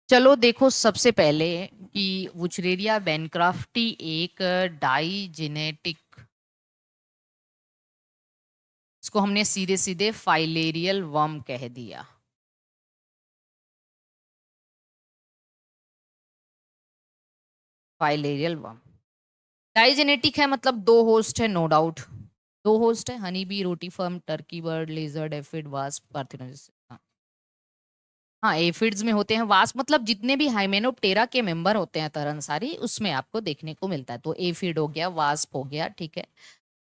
चलो देखो, सबसे पहले कि वुचरेरिया बैनक्राफ्टी एक डाइजेनेटिक, इसको हमने सीधे सीधे फाइलेरियल वर्म कह दिया। फाइलेरियल वर्म डाइजेनेटिक है, मतलब दो होस्ट है, नो डाउट। दो होस्ट है, honey bee, rotifers, turkey bird, lizard, aphid, wasp, parthenogenesis. हाँ, एफिड्स में होते हैं। वास्प मतलब जितने भी हाइमेनोप्टेरा के मेंबर होते हैं तरनसारी, उसमें आपको देखने को मिलता है। तो एफिड हो गया, वास्प हो गया, ठीक है।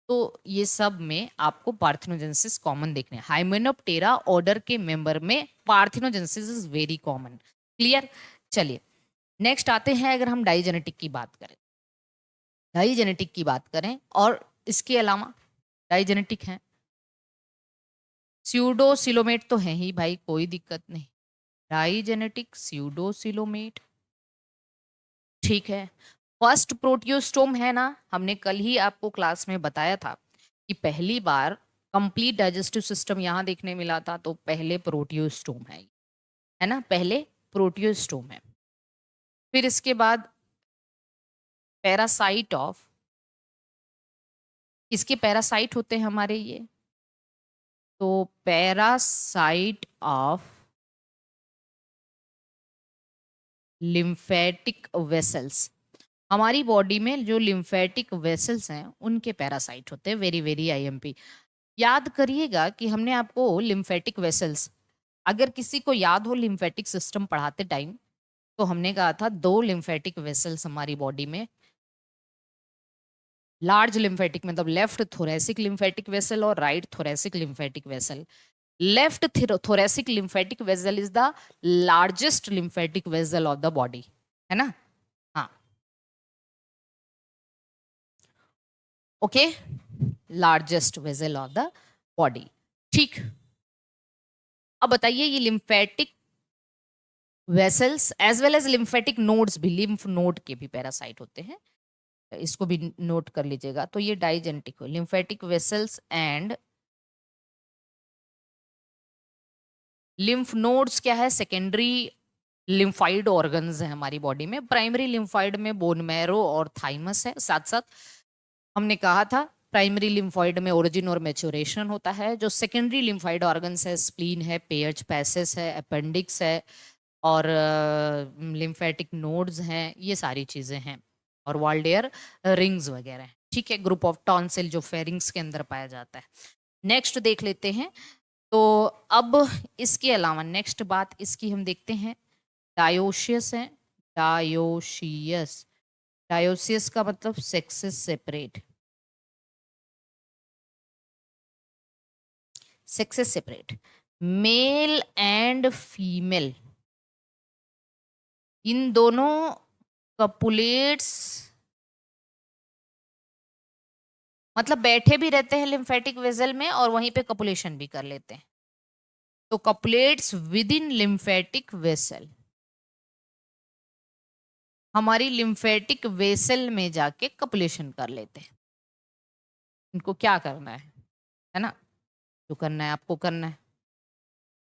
तो ये सब में आपको पार्थिनोजेनेसिस कॉमन देखने, हाइमेनोप्टेरा ऑर्डर के मेंबर में parthenogenesis is very common. Clear. चलिए नेक्स्ट आते हैं, अगर हम डाइजेनेटिक की बात करें, डाइजेनेटिक की बात करें और इसके अलावा डाइजेनेटिक है, स्यूडोसिलोमेट तो है ही भाई, कोई दिक्कत नहीं। डाइजेनेटिक स्यूडोसिलोमेट, ठीक है। फर्स्ट प्रोटियोस्टोम है ना, हमने कल ही आपको क्लास में बताया था कि पहली बार कंप्लीट डाइजेस्टिव सिस्टम यहां देखने मिला था, तो पहले प्रोटियोस्टोम है ना, पहले प्रोटियोस्टोम है। फिर इसके बाद पैरासाइट ऑफ, इसके पैरासाइट होते हैं हमारे ये, तो पैरासाइट ऑफ लिम्फेटिक वेसल्स, हमारी बॉडी में जो लिम्फेटिक वेसल्स हैं उनके पैरासाइट होते हैं। वेरी वेरी आईएमपी याद करिएगा कि हमने आपको लिम्फेटिक वेसल्स, अगर किसी को याद हो लिम्फेटिक सिस्टम पढ़ाते टाइम, तो हमने कहा था दो लिम्फेटिक वेसल्स हमारी बॉडी में, लार्ज लिम्फेटिक मतलब लेफ्ट थोरेसिक लिम्फेटिक वेसल और right thoracic lymphatic vessel. Left thoracic lymphatic vessel is the largest lymphatic vessel of the body, है ना। हाँ, okay, largest vessel of the body, ठीक। अब बताइए, ये lymphatic vessels as well as lymphatic nodes भी, lymph node के भी पैरासाइट होते हैं, इसको भी नोट कर लीजिएगा। तो ये डाइजेनेटिक हो, lymphatic vessels and lymph nodes क्या है, सेकेंडरी लिम्फाइड ऑर्गन्स है हमारी बॉडी में। प्राइमरी लिम्फाइड में बोन मैरो और थाइमस है। साथ साथ हमने कहा था प्राइमरी लिम्फॉइड में ओरिजिन और मैच्योरेशन होता है। जो सेकेंडरी लिम्फाइड ऑर्गन्स है, स्प्लीन है, पेयर्च पैसेस है, अपेंडिक्स है, और लिम्फेटिक नोड्स हैं, ये सारी चीजें हैं, और वाल्डेयर रिंग्स वगैरह हैं, ठीक है। ग्रुप ऑफ टॉन्सिल जो फेरिंग्स के अंदर पाया जाता है। नेक्स्ट देख लेते हैं। तो अब इसके अलावा नेक्स्ट बात इसकी हम देखते हैं, डायोशियस है। डायोशियस, डायोसियस का मतलब sexes separate, sexes separate, male and female, इन दोनों कपुलेट्स, मतलब बैठे भी रहते हैं लिम्फेटिक वेसल में और वहीं पे कपुलेशन भी कर लेते हैं। तो कपुलेट्स विद इन लिम्फेटिक वेसल, हमारी लिम्फेटिक वेसल में जाके कपुलेशन कर लेते हैं। इनको क्या करना है ना, जो करना है आपको करना है।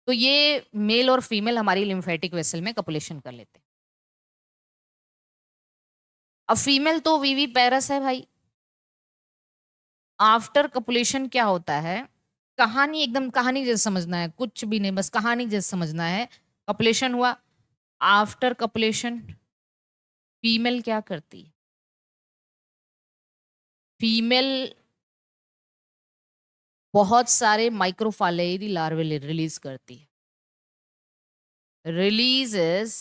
तो ये मेल और फीमेल हमारी लिम्फेटिक वेसल में कपुलेशन कर लेते हैं। अब फीमेल तो वीवी पैरस है भाई। आफ्टर कपुलेशन क्या होता है, कहानी एकदम कहानी जैसे समझना है, कुछ भी नहीं, बस कहानी जैसे समझना है। कपुलेशन हुआ, आफ्टर कपुलेशन फीमेल क्या करती है, फीमेल बहुत सारे माइक्रोफालेरी लार्वे रिलीज करती है। रिलीजेस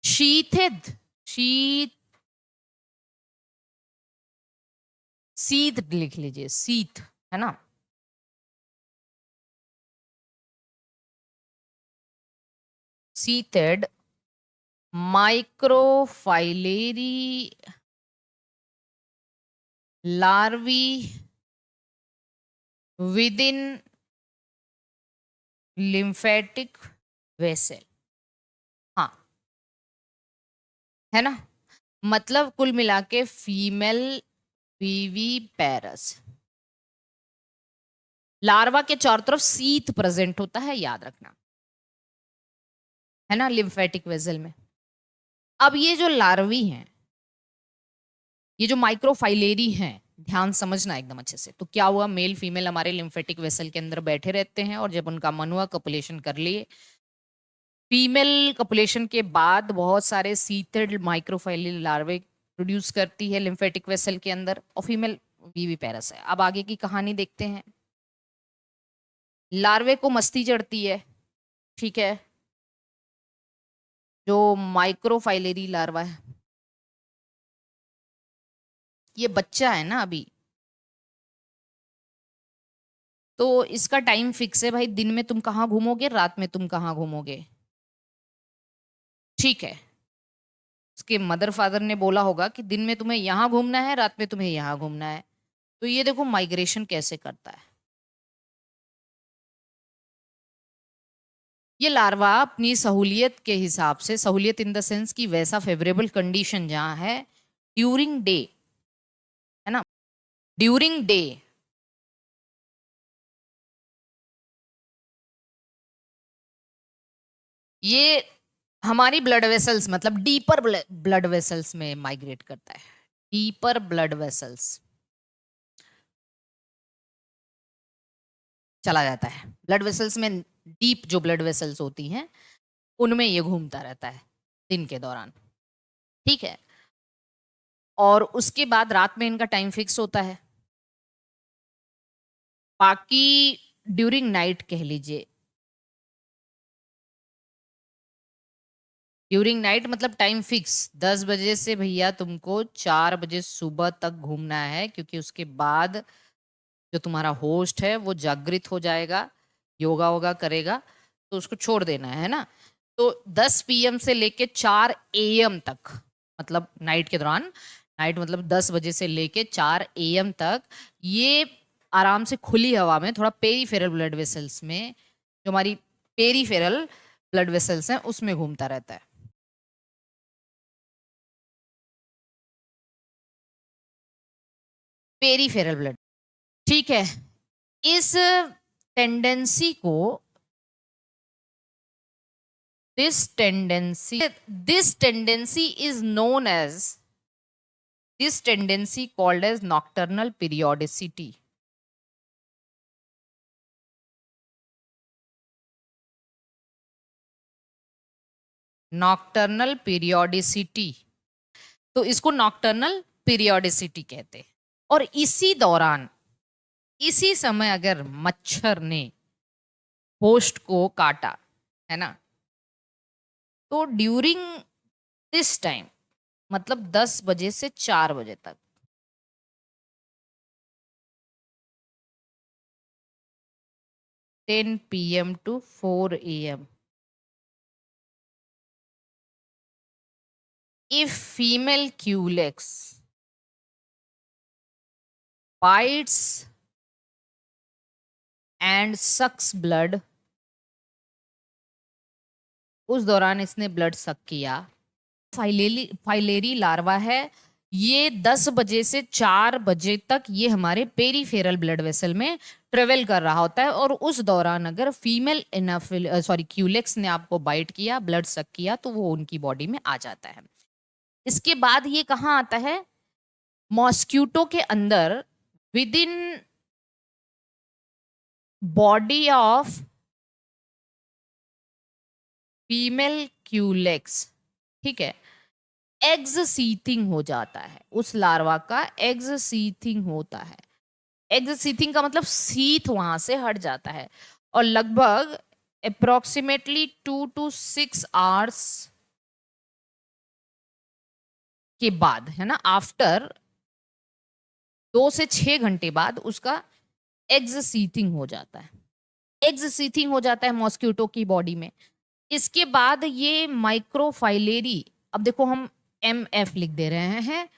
शीथित, शीत, सीथ लिख लीजिए, सीथ, है ना। Sheathed microfilariae larvae within lymphatic vessel, हाँ, है ना। मतलब कुल मिला के फीमेल वीवी पैरस, लार्वा के चारों तरफ सीथ प्रेजेंट होता है, याद रखना। है ना, लिम्फेटिक वेसल में। अब ये जो लार्वी हैं, ये जो माइक्रोफाइलेरी हैं, ध्यान समझना एकदम अच्छे से। तो क्या हुआ, मेल फीमेल हमारे लिम्फेटिक वेसल के अंदर बैठे रहते हैं, और जब उनका मन हुआ कपुलेशन कर लिए। फीमेल कपुलेशन के बाद बहुत सारे सीथेड माइक्रोफाइलेरी लार्वे प्रोड्यूस करती है लिम्फेटिक वेसल के अंदर, और फीमेल विविपेरस है। अब आगे की कहानी देखते हैं। लार्वे को मस्ती चढ़ती है, ठीक है, जो माइक्रोफाइलेरी लार्वा है, ये बच्चा है ना अभी, तो इसका टाइम फिक्स है भाई, दिन में तुम कहाँ घूमोगे, रात में तुम कहाँ घूमोगे, ठीक है। उसके मदर फादर ने बोला होगा कि दिन में तुम्हें यहाँ घूमना है, रात में तुम्हें यहाँ घूमना है। तो ये देखो माइग्रेशन कैसे करता है। ये लार्वा अपनी सहूलियत के हिसाब से, सहूलियत इन द सेंस कि वैसा फेवरेबल कंडीशन जहां है, ड्यूरिंग डे, है ना, ड्यूरिंग डे ये हमारी ब्लड वेसल्स, मतलब डीपर ब्लड वेसल्स में माइग्रेट करता है। डीपर ब्लड वेसल्स चला जाता है। ब्लड वेसल्स में, डीप जो ब्लड वेसल्स होती हैं, उनमें ये घूमता रहता है दिन के दौरान, ठीक है। और उसके बाद रात में इनका टाइम फिक्स होता है। बाकी ड्यूरिंग नाइट कह लीजिए, ड्यूरिंग नाइट मतलब टाइम फिक्स, 10 बजे से भैया तुमको 4 बजे सुबह तक घूमना है, क्योंकि उसके बाद जो तुम्हारा होस्ट है वो जागृत हो जाएगा, योगा वोगा करेगा, तो उसको छोड़ देना है ना। तो 10 PM से लेके 4 AM तक, मतलब नाइट के दौरान, नाइट मतलब 10 बजे से लेके 4 AM तक, ये आराम से खुली हवा में, थोड़ा पेरीफेरल ब्लड वेसल्स में, जो हमारी पेरीफेरल ब्लड वेसल्स हैं उसमें घूमता रहता है। पेरीफेरल ब्लड, ठीक है। इस टेंडेंसी को, this tendency, this tendency is known as, this tendency called as nocturnal periodicity. Nocturnal periodicity, तो इसको नॉक्टर्नल पीरियोडिसिटी कहते हैं। और इसी दौरान, इसी समय अगर मच्छर ने होस्ट को काटा, है ना, तो ड्यूरिंग दिस टाइम, मतलब 10 बजे से 4 बजे तक, 10 PM to 4 AM, if female culex bites and sucks blood, उस दौरान इसने ब्लड सक किया, फाइलेरी लार्वा है, ये 10 बजे से 4 बजे तक ये हमारे पेरीफेरल ब्लड वेसल में ट्रेवल कर रहा होता है। और उस दौरान अगर फीमेल क्यूलेक्स ने आपको बाइट किया, ब्लड सक किया, तो वो उनकी बॉडी में आ जाता है। इसके बाद ये कहाँ आता है, मॉस्क्यूटो के अंदर, with in body of female Culex, ठीक है, एग्ज सीथिंग हो जाता है। उस लार्वा का एग्ज सीथिंग होता है। एग्ज सीथिंग का मतलब सीथ वहां से हट जाता है, और लगभग अप्रोक्सीमेटली 2 to 6 आवर्स के बाद, है ना, आफ्टर 2 से 6 घंटे बाद उसका एग्ज सीथिंग हो जाता है। एग्ज सीथिंग हो जाता है मॉस्क्यूटो की बॉडी में। इसके बाद ये माइक्रोफाइलेरी, अब देखो हम MF लिख दे रहे हैं,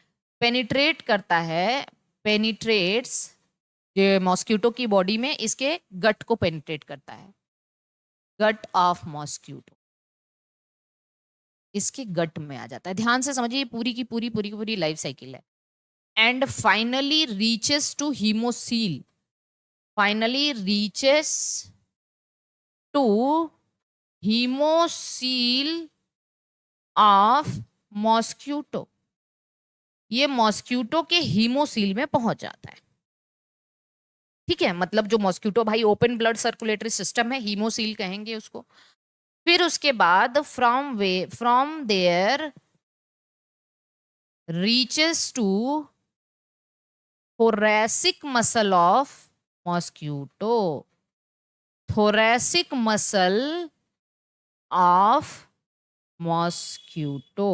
पेनिट्रेट करता है, पेनिट्रेट्स, ये मॉस्क्यूटो की बॉडी में इसके गट को पेनिट्रेट करता है, गट ऑफ मॉस्क्यूटो, इसके गट में आ जाता है। ध्यान से समझिए, पूरी की पूरी पूरी की पूरी लाइफ साइकिल है। And finally reaches to haemocoel, finally reaches to haemocoel of mosquito, ये मॉस्क्यूटो के हीमोसील में पहुंच जाता है। ठीक है, मतलब जो मॉस्क्यूटो भाई ओपन ब्लड सर्कुलेटरी सिस्टम है, हीमोसील कहेंगे उसको। फिर उसके बाद from there reaches to thoracic muscle of mosquito, thoracic muscle of mosquito,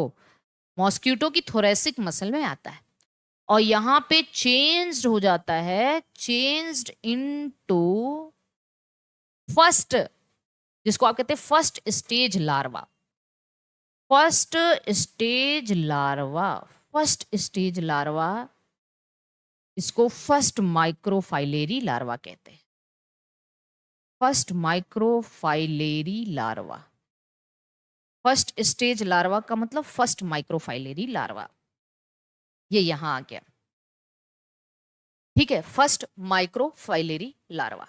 mosquito की थोरेसिक मसल में आता है और यहाँ पे चेंज्ड हो जाता है, चेंज्ड इनटू फर्स्ट, जिसको आप कहते हैं first stage larva, first stage larva, first stage larva, इसको फर्स्ट माइक्रोफाइलेरी लार्वा कहते हैं, first microfilariae larva. First stage larva का मतलब फर्स्ट माइक्रोफाइलेरी लार्वा, ये यहां आ गया। ठीक है, फर्स्ट माइक्रोफाइलेरी लार्वा।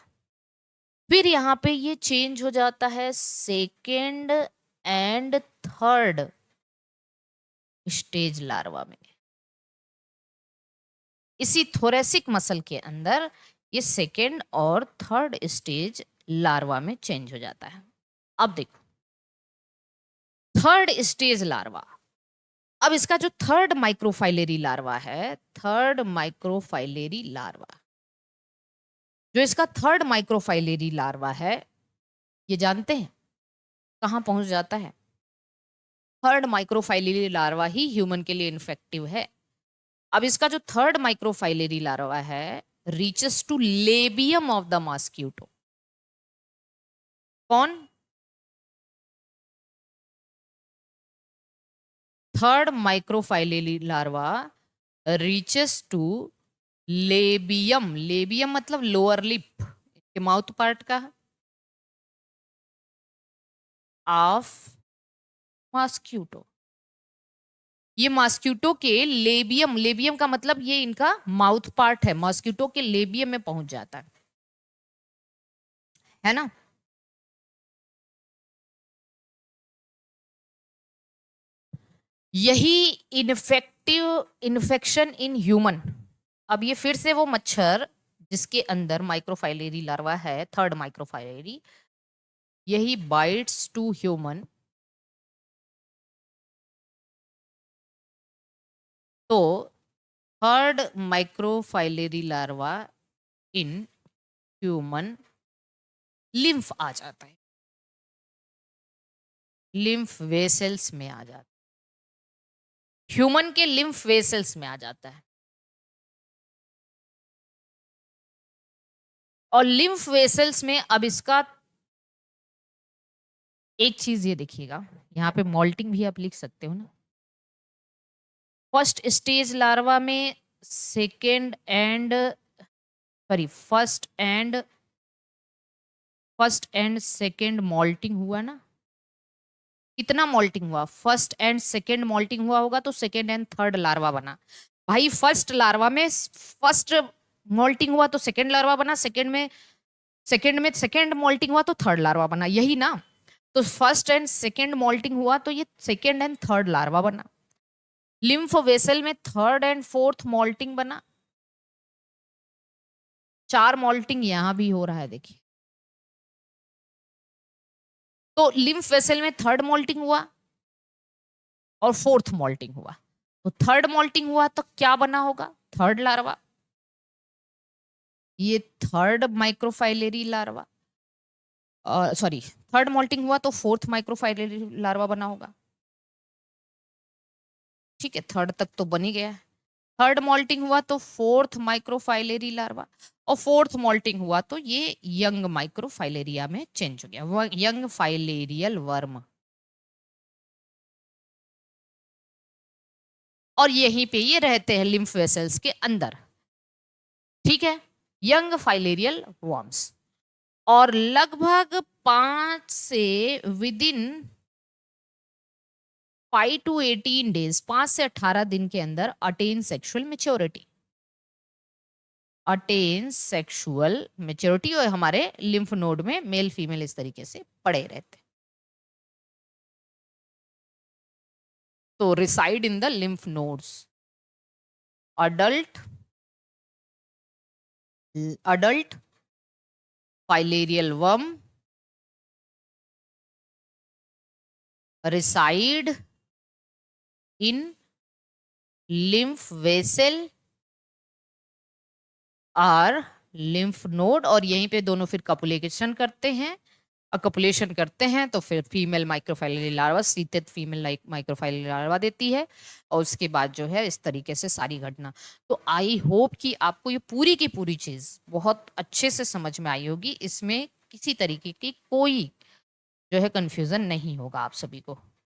फिर यहां पे ये चेंज हो जाता है second and third stage larva में। इसी थोरेसिक मसल के अंदर ये सेकेंड और थर्ड स्टेज लार्वा में चेंज हो जाता है। अब देखो थर्ड स्टेज लार्वा, अब इसका जो थर्ड माइक्रोफाइलेरी लार्वा है, थर्ड माइक्रोफाइलेरी लार्वा, जो इसका थर्ड माइक्रोफाइलेरी लार्वा है, ये जानते हैं कहां पहुंच जाता है? थर्ड माइक्रोफाइलेरी लार्वा ही ह्यूमन के लिए इन्फेक्टिव है। अब इसका जो थर्ड माइक्रोफाइलेरी लार्वा है reaches to labium of the mosquito. कौन? Third microfilariae larva reaches to labium, labium मतलब लोअर लिप के माउथ पार्ट का, ऑफ मॉस्क्यूटो। ये मॉस्क्यूटो के लेबियम, लेबियम का मतलब ये इनका माउथ पार्ट है, मॉस्क्यूटो के लेबियम में पहुंच जाता है ना। यही इन्फेक्शन इन ह्यूमन। अब ये फिर से वो मच्छर जिसके अंदर माइक्रोफाइलेरी लार्वा है, थर्ड माइक्रोफाइलेरी, यही बाइट्स टू ह्यूमन। तो third microfilariae larva in human lymph आ जाता है, लिम्फ वेसल्स में आ जाता है, ह्यूमन के लिम्फ वेसल्स में आ जाता है। और लिम्फ वेसल्स में अब इसका एक चीज ये देखिएगा, यहाँ पे मॉल्टिंग भी आप लिख सकते हो ना। फर्स्ट स्टेज लार्वा में second and sorry first and second moulting हुआ ना। कितना मॉल्टिंग हुआ? फर्स्ट एंड सेकेंड मॉल्टिंग हुआ होगा तो सेकेंड एंड थर्ड लार्वा बना। भाई फर्स्ट लार्वा में फर्स्ट मॉल्टिंग हुआ तो सेकेंड लार्वा बना, सेकेंड में सेकेंड मॉल्टिंग हुआ तो थर्ड लार्वा बना, यही ना। तो फर्स्ट एंड सेकेंड मॉल्टिंग हुआ तो ये सेकेंड एंड थर्ड लार्वा बना। लिम्फ वेसल में थर्ड एंड फोर्थ मॉल्टिंग बना, 4 मॉल्टिंग यहां भी हो रहा है देखिए। तो लिम्फ वेसल में थर्ड मॉल्टिंग हुआ और फोर्थ मॉल्टिंग हुआ, तो थर्ड मॉल्टिंग हुआ तो क्या बना होगा? Third larva. ये third microfilariae larva, sorry third moulting हुआ तो फोर्थ माइक्रोफाइलेरी लार्वा बना होगा। ठीक है, थर्ड तक तो बन ही गया है। थर्ड मॉल्टिंग हुआ तो फोर्थ माइक्रोफाइलेरी लार्वा, और फोर्थ मॉल्टिंग हुआ तो ये यंग माइक्रोफाइलेरिया में चेंज हो गया, यंग फाइलेरियल वर्म। और यहीं पे ये रहते हैं लिम्फ वेसल्स के अंदर। ठीक है, यंग फाइलेरियल वर्म्स। और लगभग 5 से विदिन 5 to 18 डेज, 5 से 18 दिन के अंदर attain sexual maturity, attain sexual maturity. और हमारे लिम्फ नोड में मेल फीमेल इस तरीके से पड़े रहते हैं। तो reside in the lymph nodes. adult adult filarial worm reside in lymph vessel और lymph node, और यहीं पे दोनों फिर कपुलेशन करते हैं. कपुलेशन करते हैं तो फिर फीमेल माइक्रोफाइलरी लार्वा शीतित फीमेल माइक्रोफाइलरी लार्वा देती है, और उसके बाद जो है इस तरीके से सारी घटना. तो आई होप कि आपको ये पूरी की पूरी चीज बहुत अच्छे से समझ में आई होगी. इसमें किसी तरीके की कोई जो है कंफ्यूजन नहीं होगा आप सभी को.